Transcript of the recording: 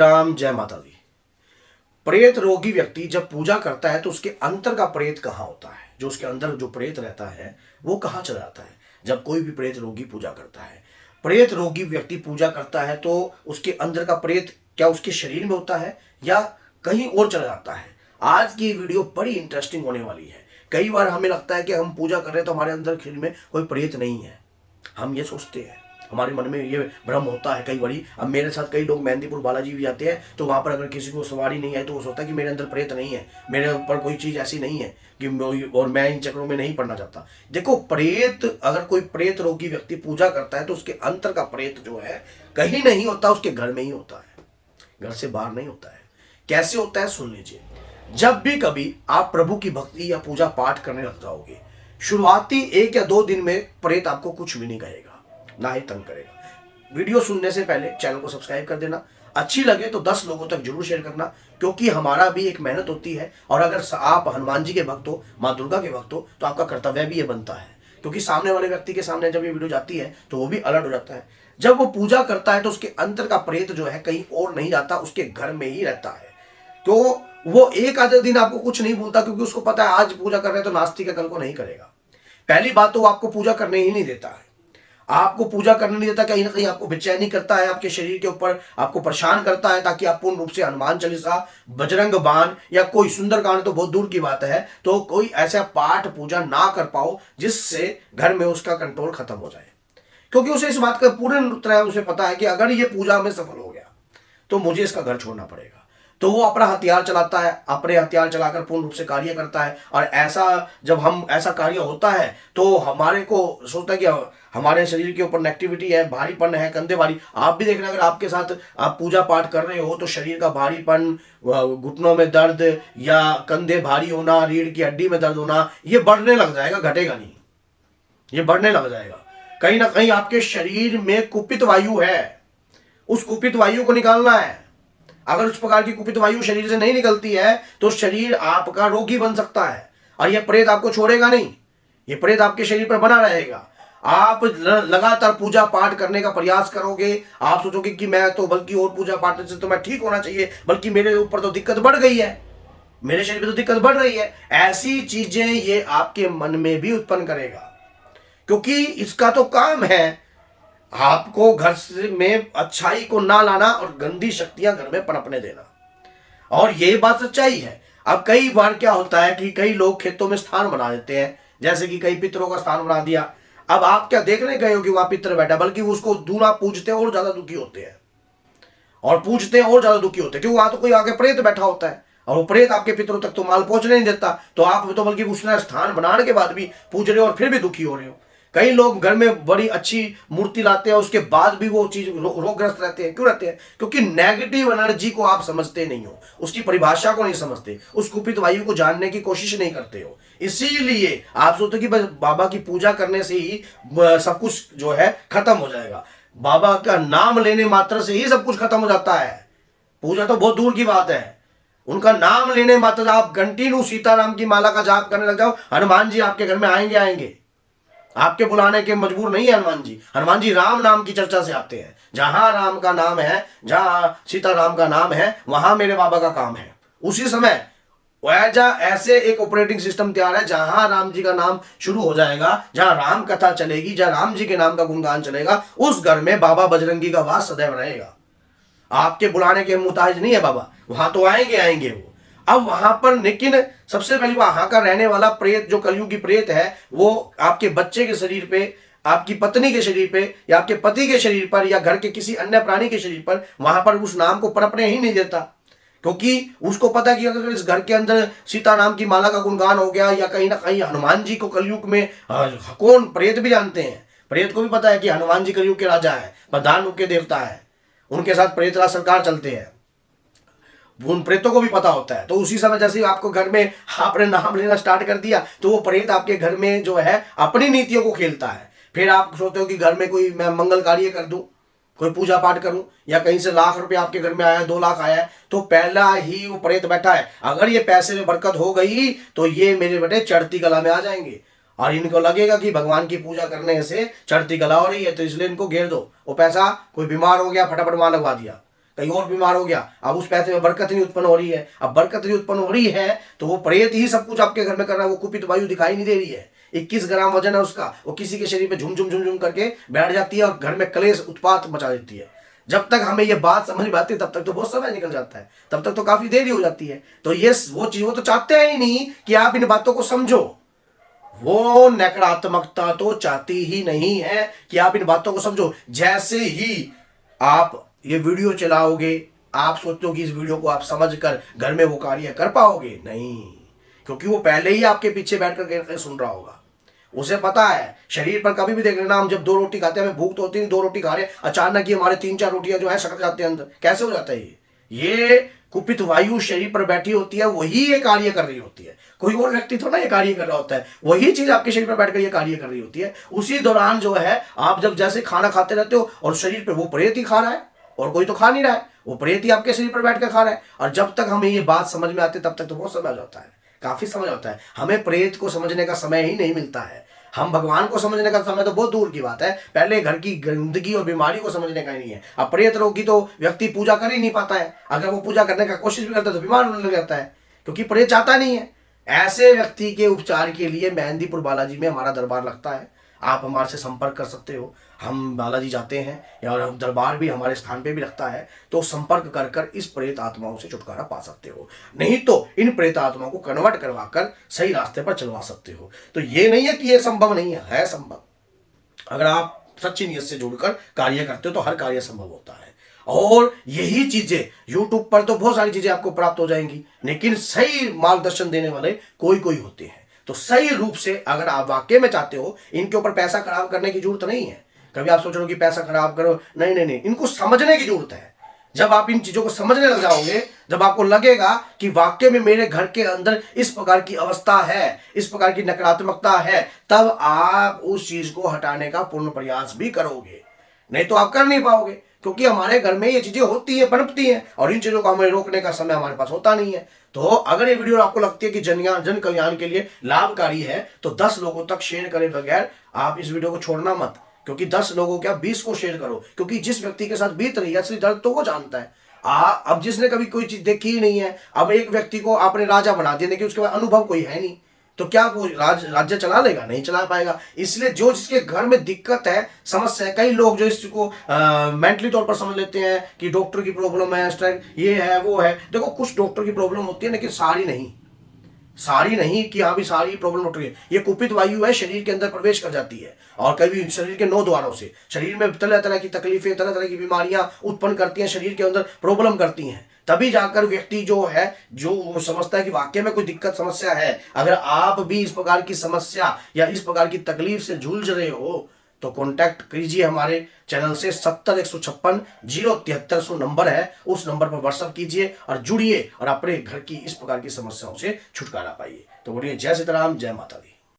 राम, जय माता दी। प्रेत रोगी व्यक्ति जब पूजा करता है तो उसके अंतर का प्रेत कहाँ होता है, जो उसके अंदर जो प्रेत रहता है वो कहाँ चला जाता है। जब कोई भी प्रेत रोगी पूजा करता है, प्रेत रोगी व्यक्ति पूजा करता है तो उसके अंदर का प्रेत क्या उसके शरीर में होता है या कहीं और चला जाता है। आज की वीडियो बड़ी इंटरेस्टिंग होने वाली है। कई बार हमें लगता है कि हम पूजा कर रहे हैं तो हमारे अंदर शरीर में कोई प्रेत नहीं है, हम ये सोचते हैं, हमारे मन में ये भ्रम होता है कई बारी। अब मेरे साथ कई लोग मेहंदीपुर बालाजी भी जाते हैं तो वहाँ पर अगर किसी को सवारी नहीं है तो वो सोचता है कि मेरे अंदर प्रेत नहीं है, मेरे ऊपर कोई चीज़ ऐसी नहीं है कि और मैं इन चक्रों में नहीं पड़ना चाहता। देखो, प्रेत अगर कोई प्रेत रोगी व्यक्ति पूजा करता है तो उसके अंतर का प्रेत जो है कहीं नहीं होता, उसके घर में ही होता है, घर से बाहर नहीं होता है। कैसे होता है सुन लीजिए। जब भी कभी आप प्रभु की भक्ति या पूजा पाठ करने लग जाओगे, शुरुआती 1 या 2 दिन में प्रेत आपको कुछ भी नहीं कहेगा, ना ही तंग करेगा। वीडियो सुनने से पहले चैनल को सब्सक्राइब कर देना, अच्छी लगे तो 10 लोगों तक जरूर शेयर करना, क्योंकि हमारा भी एक मेहनत होती है। और अगर आप हनुमान जी के भक्त हो, माँ दुर्गा के भक्त हो, तो आपका कर्तव्य भी ये बनता है, क्योंकि सामने वाले व्यक्ति के सामने जब ये वीडियो जाती है तो वो भी अलर्ट हो जाता है। जब वो पूजा करता है तो उसके अंतर का प्रेत जो है कहीं और नहीं जाता, उसके घर में ही रहता है। तो वो 1 आधे दिन आपको कुछ नहीं बोलता, क्योंकि उसको पता है आज पूजा कर रहे हैं तो नास्तिक है, कल को नहीं करेगा। पहली बात तो वो आपको पूजा करने ही नहीं देता है, आपको पूजा करने नहीं देता, कहीं ना कहीं आपको बेचैनी करता है, आपके शरीर के ऊपर आपको परेशान करता है, ताकि आप पूर्ण रूप से हनुमान चालीसा, बजरंग बाण या कोई सुंदरकांड तो बहुत दूर की बात है, तो कोई ऐसा पाठ पूजा ना कर पाओ जिससे घर में उसका कंट्रोल खत्म हो जाए। क्योंकि उसे इस बात का पूर्ण तरह उसे पता है कि अगर ये पूजा में सफल हो गया तो मुझे इसका घर छोड़ना पड़ेगा। तो वो अपना हथियार चलाता है, अपने हथियार चलाकर पूर्ण रूप से कार्य करता है। और ऐसा जब हम ऐसा कार्य होता है तो हमारे को सोचता है कि हमारे शरीर के ऊपर नेगेटिविटी है, भारीपन है, कंधे भारी। आप भी देखना, अगर आपके साथ आप पूजा पाठ कर रहे हो तो शरीर का भारीपन, घुटनों में दर्द या कंधे भारी होना, रीढ़ की हड्डी में दर्द होना, ये बढ़ने लग जाएगा, घटेगा नहीं, ये बढ़ने लग जाएगा। कहीं ना कहीं आपके शरीर में कुपित वायु है, उस कुपित वायु को निकालना है। अगर उस प्रकार की कुपित वायु शरीर से नहीं निकलती है तो शरीर आपका रोगी बन सकता है, और यह प्रेत आपको छोड़ेगा नहीं, यह प्रेत आपके शरीर पर बना रहेगा। आप लगातार पूजा पाठ करने का प्रयास करोगे, आप सोचोगे कि मैं तो बल्कि और पूजा पाठ से तो मैं ठीक होना चाहिए, बल्कि मेरे ऊपर तो दिक्कत बढ़ गई है, मेरे शरीर में तो दिक्कत बढ़ रही है। ऐसी चीजें ये आपके मन में भी उत्पन्न करेगा, क्योंकि इसका तो काम है आपको घर में अच्छाई को ना लाना और गंदी शक्तियां घर में पनपने देना। और ये बात सच्चाई है। अब कई बार क्या होता है कि कई लोग खेतों में स्थान बना देते हैं, जैसे कि कई पितरों का स्थान बना दिया। अब आप क्या देखने गए हो कि वहां पितर बैठा, बल्कि उसको दूना पूजते और ज्यादा दुखी होते हैं, और पूजते हैं और ज्यादा दुखी होते हैं, क्योंकि वहां तो कोई आगे प्रेत बैठा होता है और वो प्रेत आपके पितरों तक तो माल पहुंचने नहीं देता। तो आप तो बल्कि उसने स्थान बनाने के बाद भी पूज रहे हो और फिर भी दुखी हो रहे हो। कई लोग घर में बड़ी अच्छी मूर्ति लाते हैं, उसके बाद भी वो चीज रोगग्रस्त रहते हैं। क्यों रहते हैं? क्योंकि नेगेटिव एनर्जी को आप समझते नहीं हो, उसकी परिभाषा को नहीं समझते, उस कुपित वायु को जानने की कोशिश नहीं करते हो। इसीलिए आप सोचते कि बस बाबा की पूजा करने से ही सब कुछ जो है खत्म हो जाएगा। बाबा का नाम लेने मात्र से ही सब कुछ खत्म हो जाता है। पूजा तो बहुत दूर की बात है, उनका नाम लेने मात्र आप कंटिन्यू सीताराम की माला का जाप करने लग जाओ, हनुमान जी आपके घर में आएंगे आएंगे। आपके बुलाने के मजबूर नहीं है हनुमान जी। हनुमान जी राम नाम की चर्चा से आते हैं। जहां राम का नाम है, जहां सीताराम का नाम है, वहां मेरे बाबा का काम है। उसी समय ऐसे एक ऑपरेटिंग सिस्टम तैयार है, जहां राम जी का नाम शुरू हो जाएगा, जहां राम कथा चलेगी, जहां राम जी के नाम का गुणगान चलेगा, उस घर में बाबा बजरंगी का वास सदैव रहेगा। आपके बुलाने के मुताज नहीं है बाबा, वहां तो आएंगे आएंगे वो। अब वहां पर लेकिन सबसे पहले वहां का रहने वाला प्रेत, जो कलयुगी प्रेत है, वो आपके बच्चे के शरीर पे, आपकी पत्नी के शरीर पे, या आपके पति के शरीर पर, या घर के किसी अन्य प्राणी के शरीर पर, वहां पर उस नाम को पनपने ही नहीं देता। क्योंकि उसको पता कि अगर इस घर के अंदर सीता नाम की माला का गुणगान हो गया, या कहीं ना कहीं हनुमान जी को कलयुग में कौन प्रेत भी जानते हैं, प्रेत को भी पता है कि हनुमान जी कलयुग के राजा है, प्रधान रूप के देवता है, उनके साथ प्रेतराज सरकार चलते हैं, उन प्रेतों को भी पता होता है। तो उसी समय जैसे ही आपको घर में आपने नाम लेना स्टार्ट कर दिया तो वो प्रेत आपके घर में जो है अपनी नीतियों को खेलता है। फिर आप सोचते हो कि घर में कोई मैं मंगल कार्य कर दूं, कोई पूजा पाठ करूं, या कहीं से लाख रुपए आपके घर में आया, 2 लाख आया है, तो पहला ही वो प्रेत बैठा है, अगर ये पैसे में बरकत हो गई तो ये मेरे बेटे चढ़ती कला में आ जाएंगे, और इनको लगेगा कि भगवान की पूजा करने से चढ़ती कला हो रही है, तो इसलिए इनको घेर दो। वो पैसा कोई बीमार हो गया, फटाफट वहां लगवा दिया, कहीं और बीमार हो गया, अब उस पैसे में बरकत नहीं उत्पन्न हो रही है। अब बरकत नहीं उत्पन्न हो रही है तो वो प्रेत ही सब कुछ आपके घर में कर रहा है, वो कुपित वायु दिखाई नहीं दे रही है। 21 ग्राम वजन है उसका, वो किसी के शरीर में झुम झुम झुम झुम करके बैठ जाती है और घर में कलेश उत्पात मचा देती है। जब तक हमें ये बात समझ में आती है तब तक तो बहुत समय निकल जाता है, तब तक तो काफी देरी हो जाती है। तो ये वो चीज वो तो चाहते हैं ही नहीं कि आप इन बातों को समझो। वो नकारात्मकता तो चाहती ही नहीं है कि आप इन बातों को समझो। जैसे ही आप ये वीडियो चलाओगे, आप सोचते हो कि इस वीडियो को आप समझकर घर में वो कार्य कर पाओगे, नहीं, क्योंकि वो पहले ही आपके पीछे बैठकर सुन रहा होगा। उसे पता है शरीर पर कभी भी देख लेना, हम जब 2 रोटी खाते हैं हमें भूख तो होती नहीं, 2 रोटी खा रहे अचानक ही हमारे 3-4 रोटियां जो है सटक जाते हैं अंदर, कैसे हो जाता है ये कुपित वायु शरीर पर बैठी होती है, वही ये कार्य कर रही होती है। कोई और व्यक्ति थोड़ा ये कार्य कर रहा होता है, वही चीज आपके शरीर पर बैठकर ये कार्य कर रही होती है। उसी दौरान जो है आप जब जैसे खाना खाते रहते हो और शरीर पर वो प्रेत ही खा रहा है और कोई तो खा नहीं रहा है, वो प्रेत ही आपके शरीर पर बैठ कर खा रहा है। और जब तक हमें ये बात समझ में आती है तब तक तो बहुत समय जाता है, काफी समय होता है। हमें प्रेत को समझने का समय ही नहीं मिलता है। हम भगवान को समझने का समय तो बहुत दूर की बात है, पहले घर की गंदगी और बीमारी को समझने का ही नहीं है। अब प्रेत रोगी तो व्यक्ति पूजा कर ही नहीं पाता है, अगर वो पूजा करने का कोशिश भी करता है तो बीमार होने लग जाता है, क्योंकि प्रेत चाहता नहीं है। ऐसे व्यक्ति के उपचार के लिए मेहंदीपुर बालाजी में हमारा दरबार लगता है। आप हमारे से संपर्क कर सकते हो, हम बालाजी जाते हैं और हम दरबार भी हमारे स्थान पे भी लगता है, तो संपर्क कर कर इस प्रेत आत्माओं से छुटकारा पा सकते हो। नहीं तो इन प्रेत आत्माओं को कन्वर्ट करवा कर सही रास्ते पर चलवा सकते हो। तो ये नहीं है कि ये संभव नहीं है संभव। अगर आप सच्ची नियत से जुड़कर कार्य करते हो तो हर कार्य संभव होता है। और यही चीजें यूट्यूब पर तो बहुत सारी चीजें आपको प्राप्त हो जाएंगी, लेकिन सही मार्गदर्शन देने वाले कोई कोई होते हैं। तो सही रूप से अगर आप वाकई में चाहते हो, इनके ऊपर पैसा खराब करने की जरूरत नहीं है। कभी आप सोच रहे हो कि पैसा खराब करो, नहीं नहीं नहीं, इनको समझने की जरूरत है। जब आप इन चीजों को समझने लग जाओगे, जब आपको लगेगा कि वाकई में मेरे घर के अंदर इस प्रकार की अवस्था है, इस प्रकार की नकारात्मकता है, तब आप उस चीज को हटाने का पूर्ण प्रयास भी करोगे। नहीं तो आप कर नहीं पाओगे, क्योंकि हमारे घर में ये चीजें होती है, पनपती हैं, और इन चीजों को हमें रोकने का समय हमारे पास होता नहीं है। तो अगर ये वीडियो आपको लगती है कि जन कल्याण के लिए लाभकारी है, तो 10 लोगों तक शेयर करे बगैर आप इस वीडियो को छोड़ना मत। क्योंकि 10 लोगों क्या 20 को शेयर करो, क्योंकि जिस व्यक्ति के साथ बीत रही है असली दर्द तो वो जानता है। अब जिसने कभी कोई चीज देखी ही नहीं है, अब एक व्यक्ति को आपने राजा बना दिया, लेकिन उसके बाद अनुभव कोई है नहीं, तो क्या वो राज्य चला लेगा? नहीं चला पाएगा। इसलिए जो जिसके घर में दिक्कत है, समस्या है, कई लोग जो इसको मेंटली तौर पर समझ लेते हैं कि डॉक्टर की प्रॉब्लम है, स्ट्रेस ये है वो है। देखो कुछ डॉक्टर की प्रॉब्लम होती है, लेकिन सारी नहीं कि हाँ भी सारी प्रॉब्लम उठ रही है। ये कुपित वायु है, शरीर के अंदर प्रवेश कर जाती है और कभी शरीर के 9 द्वारों से शरीर में तरह तरह की तकलीफें, तरह तरह की बीमारियां उत्पन्न करती हैं, शरीर के अंदर प्रॉब्लम करती हैं। तभी जाकर व्यक्ति जो है, जो समझता है कि वाकई में कोई दिक्कत समस्या है। अगर आप भी इस प्रकार की समस्या या इस प्रकार की तकलीफ से जूझ रहे हो तो कांटेक्ट कीजिए हमारे चैनल से। 70 156 07300 नंबर है, उस नंबर पर व्हाट्सएप कीजिए और जुड़िए और अपने घर की इस प्रकार की समस्याओं से छुटकारा पाइए। तो बोलिए जय सीताराम, जय माता दी।